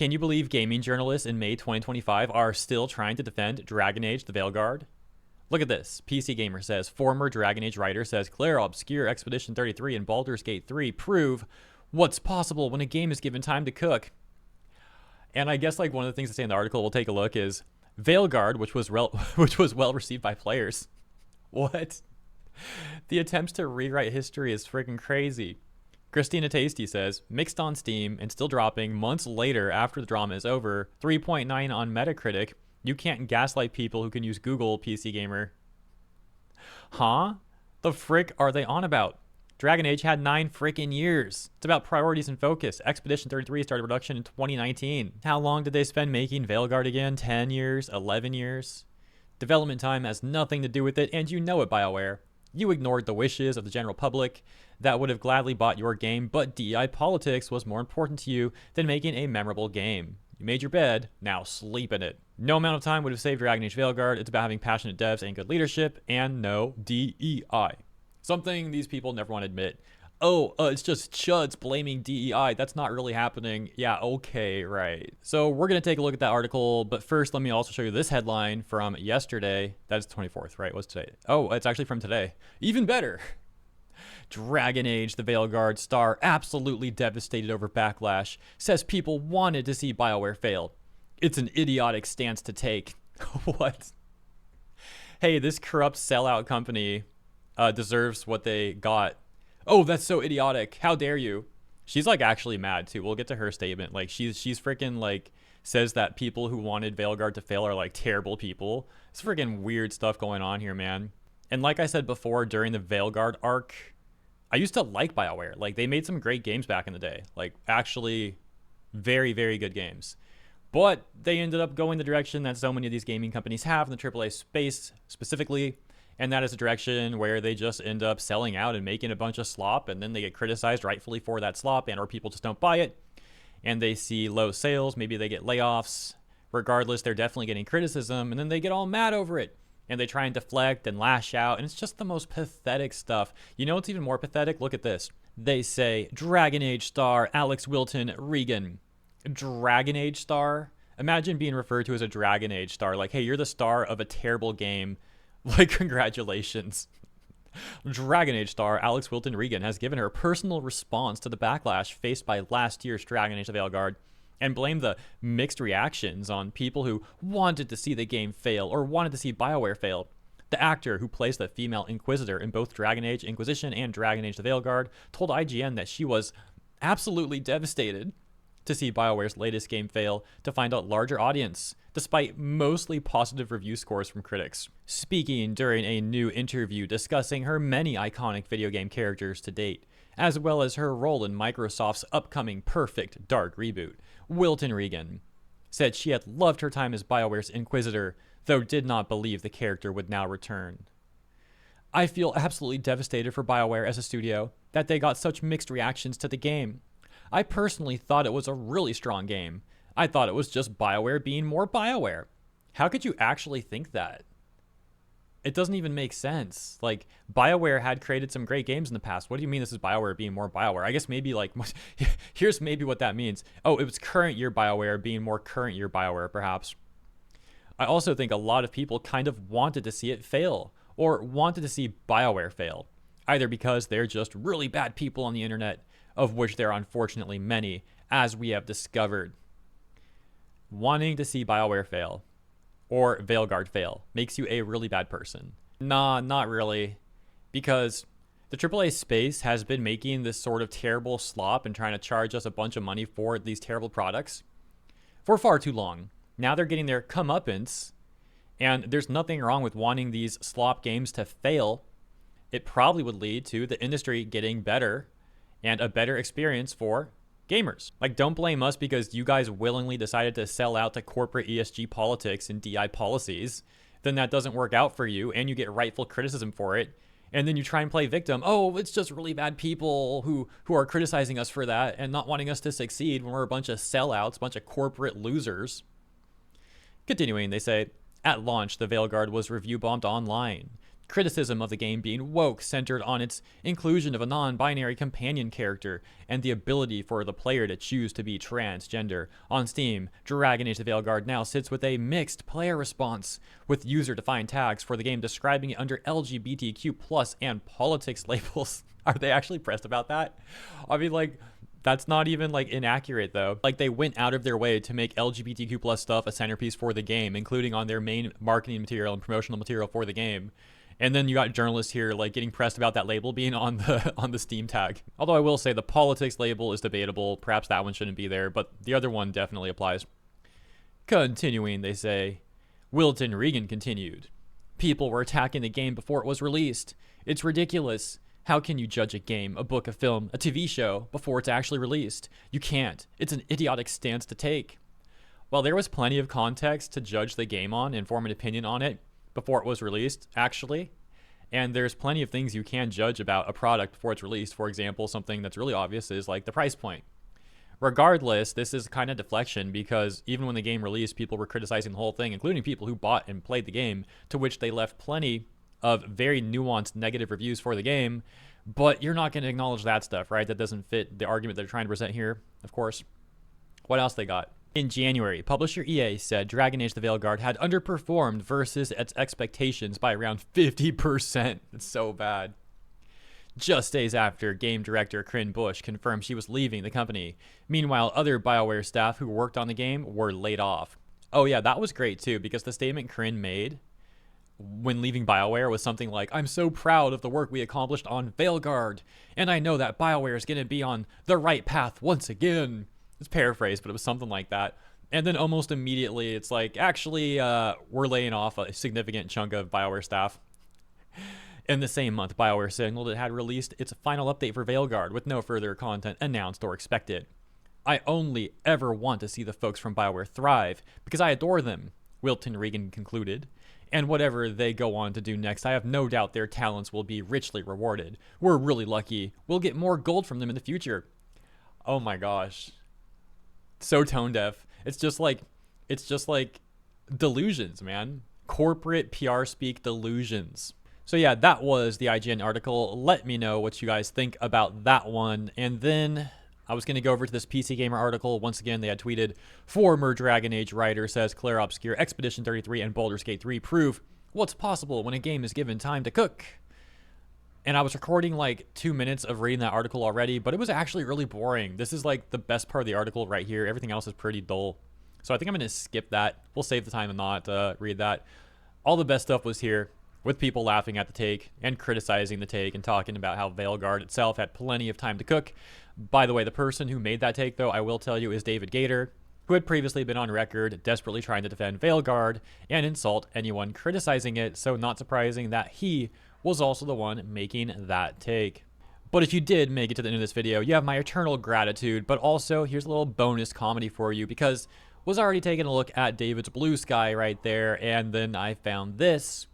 Can you believe gaming journalists in May 2025 are still trying to defend Dragon Age the Veilguard? Look at this. PC Gamer says, former Dragon Age writer says, clear obscure Expedition 33 and Baldur's Gate 3 prove what's possible when a game is given time to cook. And I guess like one of the things to say in the article we'll take a look is Veilguard, which was well received by players. What? The attempts to rewrite history is freaking crazy. Christina Tasty says, mixed on Steam and still dropping months later after the drama is over, 3.9 on Metacritic. You can't gaslight people who can use Google, PC Gamer. Huh? The frick are they on about? Dragon Age had 9 freaking years. It's about priorities and focus. Expedition 33 started production in 2019. How long did they spend making Veilguard again? 10 years? 11 years? Development time has nothing to do with it, and you know it, BioWare. You ignored the wishes of the general public that would have gladly bought your game, but DEI politics was more important to you than making a memorable game. You made your bed, now sleep in it. No amount of time would have saved Dragon Age Veilguard. It's about having passionate devs and good leadership, and no DEI. Something these people never want to admit. Oh, it's just chuds blaming DEI. That's not really happening. Yeah, okay, right. So we're going to take a look at that article, but first let me also show you this headline from yesterday. That's 24th, right? What's today? Oh, it's actually from today. Even better. Dragon Age, the Veilguard star, absolutely devastated over backlash, says people wanted to see BioWare fail. It's an idiotic stance to take. What? Hey, this corrupt sellout company deserves what they got. Oh, that's so idiotic. How dare you? She's like actually mad too. We'll get to her statement. Like she's freaking like says that people who wanted Veilguard to fail are like terrible people. It's freaking weird stuff going on here, man. And like I said before, during the Veilguard arc, I used to like BioWare. Like they made some great games back in the day. Like actually very, very good games. But they ended up going the direction that so many of these gaming companies have in the AAA space specifically. And that is a direction where they just end up selling out and making a bunch of slop, and then they get criticized rightfully for that slop, and or people just don't buy it, and they see low sales, maybe they get layoffs. Regardless, they're definitely getting criticism, and then they get all mad over it, and they try and deflect and lash out, and it's just the most pathetic stuff. You know what's even more pathetic? Look at this. They say, Dragon Age star Alex Wilton Regan. Dragon Age star? Imagine being referred to as a Dragon Age star. Like, hey, you're the star of a terrible game. Like, congratulations. Dragon Age star Alex Wilton Regan has given her a personal response to the backlash faced by last year's Dragon Age the Veilguard and blamed the mixed reactions on people who wanted to see the game fail or wanted to see BioWare fail. The actor who plays the female Inquisitor in both Dragon Age Inquisition and Dragon Age the Veilguard told IGN that she was absolutely devastated to see BioWare's latest game fail to find a larger audience, despite mostly positive review scores from critics. Speaking during a new interview discussing her many iconic video game characters to date, as well as her role in Microsoft's upcoming Perfect Dark reboot, Wilton Regan said she had loved her time as BioWare's Inquisitor, though did not believe the character would now return. I feel absolutely devastated for BioWare as a studio that they got such mixed reactions to the game. I personally thought it was a really strong game. I thought it was just BioWare being more BioWare. How could you actually think that? It doesn't even make sense. Like, BioWare had created some great games in the past. What do you mean this is BioWare being more BioWare? I guess maybe like, here's maybe what that means. Oh, it was current year BioWare being more current year BioWare, perhaps. I also think a lot of people kind of wanted to see it fail, or wanted to see BioWare fail, either because they're just really bad people on the internet, of which there are unfortunately many, as we have discovered. Wanting to see BioWare fail, or Veilguard fail, makes you a really bad person. Nah, not really. Because the AAA space has been making this sort of terrible slop and trying to charge us a bunch of money for these terrible products for far too long. Now they're getting their comeuppance, and there's nothing wrong with wanting these slop games to fail. It probably would lead to the industry getting better and a better experience for gamers. Like, don't blame us because you guys willingly decided to sell out to corporate ESG politics and DI policies. Then that doesn't work out for you and you get rightful criticism for it. And then you try and play victim. Oh, it's just really bad people who are criticizing us for that and not wanting us to succeed when we're a bunch of sellouts, a bunch of corporate losers. Continuing, they say, at launch, the Veilguard was review bombed online. Criticism of the game being woke, centered on its inclusion of a non-binary companion character and the ability for the player to choose to be transgender. On Steam, Dragon Age: The Veilguard now sits with a mixed player response, with user-defined tags for the game describing it under LGBTQ+ and politics labels. Are they actually pressed about that? I mean, like, that's not even like inaccurate though. Like, they went out of their way to make LGBTQ+ stuff a centerpiece for the game, including on their main marketing material and promotional material for the game. And then you got journalists here like getting pressed about that label being on the Steam tag. Although I will say the politics label is debatable. Perhaps that one shouldn't be there, but the other one definitely applies. Continuing, they say, Wilton Regan continued. People were attacking the game before it was released. It's ridiculous. How can you judge a game, a book, a film, a TV show before it's actually released? You can't. It's an idiotic stance to take. Well, there was plenty of context to judge the game on and form an opinion on it before it was released, actually. And there's plenty of things you can judge about a product before it's released. For example, something that's really obvious is like the price point. Regardless, this is kind of deflection because even when the game released, people were criticizing the whole thing, including people who bought and played the game, to which they left plenty of very nuanced negative reviews for the game. But you're not going to acknowledge that stuff, right? That doesn't fit the argument they're trying to present here, of course. What else they got? In January, publisher EA said Dragon Age: The Veilguard had underperformed versus its expectations by around 50%. It's so bad. Just days after, game director Corinne Bush confirmed she was leaving the company. Meanwhile, other BioWare staff who worked on the game were laid off. Oh yeah, that was great too, because the statement Corinne made when leaving BioWare was something like, I'm so proud of the work we accomplished on Veilguard, and I know that BioWare is going to be on the right path once again. It's paraphrased, but it was something like that. And then almost immediately, it's like, actually, we're laying off a significant chunk of BioWare staff. In the same month, BioWare signaled it had released its final update for Veilguard with no further content announced or expected. I only ever want to see the folks from BioWare thrive because I adore them, Wilton Regan concluded. And whatever they go on to do next, I have no doubt their talents will be richly rewarded. We're really lucky. We'll get more gold from them in the future. Oh my gosh. So tone deaf. It's just like delusions, man. Corporate PR speak delusions. So yeah, that was the IGN article. Let me know what you guys think about that one. And then I was going to go over to this PC Gamer article. Once again, they had tweeted, former Dragon Age writer says Claire Obscure, Expedition 33, and Baldur's Gate 3 prove what's possible when a game is given time to cook. And I was recording like 2 minutes of reading that article already, but it was actually really boring. This is like the best part of the article right here. Everything else is pretty dull. So I think I'm going to skip that. We'll save the time and not read that. All the best stuff was here, with people laughing at the take and criticizing the take and talking about how Veilguard itself had plenty of time to cook. By the way, the person who made that take, though, I will tell you, is David Gator, who had previously been on record desperately trying to defend Veilguard and insult anyone criticizing it, so not surprising that he was also the one making that take. But if you did make it to the end of this video, you have my eternal gratitude, but also here's a little bonus comedy for you, because was already taking a look at David's blue sky right there, and then I found this.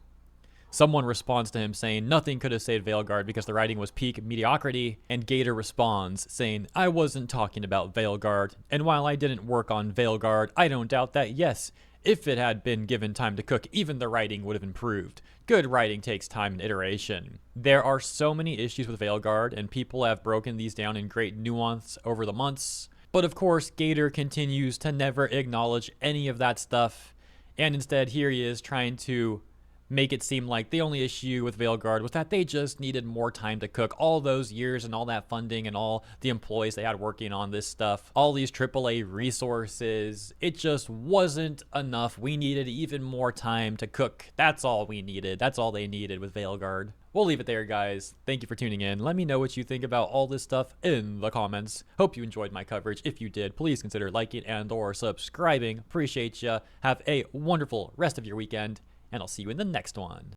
Someone responds to him saying nothing could have saved Veilguard because the writing was peak mediocrity, and Gator responds saying, I wasn't talking about Veilguard, and while I didn't work on Veilguard, I don't doubt that, yes, if it had been given time to cook, even the writing would have improved. Good writing takes time and iteration. There are so many issues with Veilguard, and people have broken these down in great nuance over the months, but of course, Gator continues to never acknowledge any of that stuff, and instead here he is trying to make it seem like the only issue with Veilguard was that they just needed more time to cook. All those years and all that funding and all the employees they had working on this stuff, all these AAA resources, it just wasn't enough. We needed even more time to cook. That's all we needed. That's all they needed with Veilguard. We'll leave it there, guys. Thank you for tuning in. Let me know what you think about all this stuff in the comments. Hope you enjoyed my coverage. If you did, please consider liking and or subscribing. Appreciate ya. Have a wonderful rest of your weekend, and I'll see you in the next one.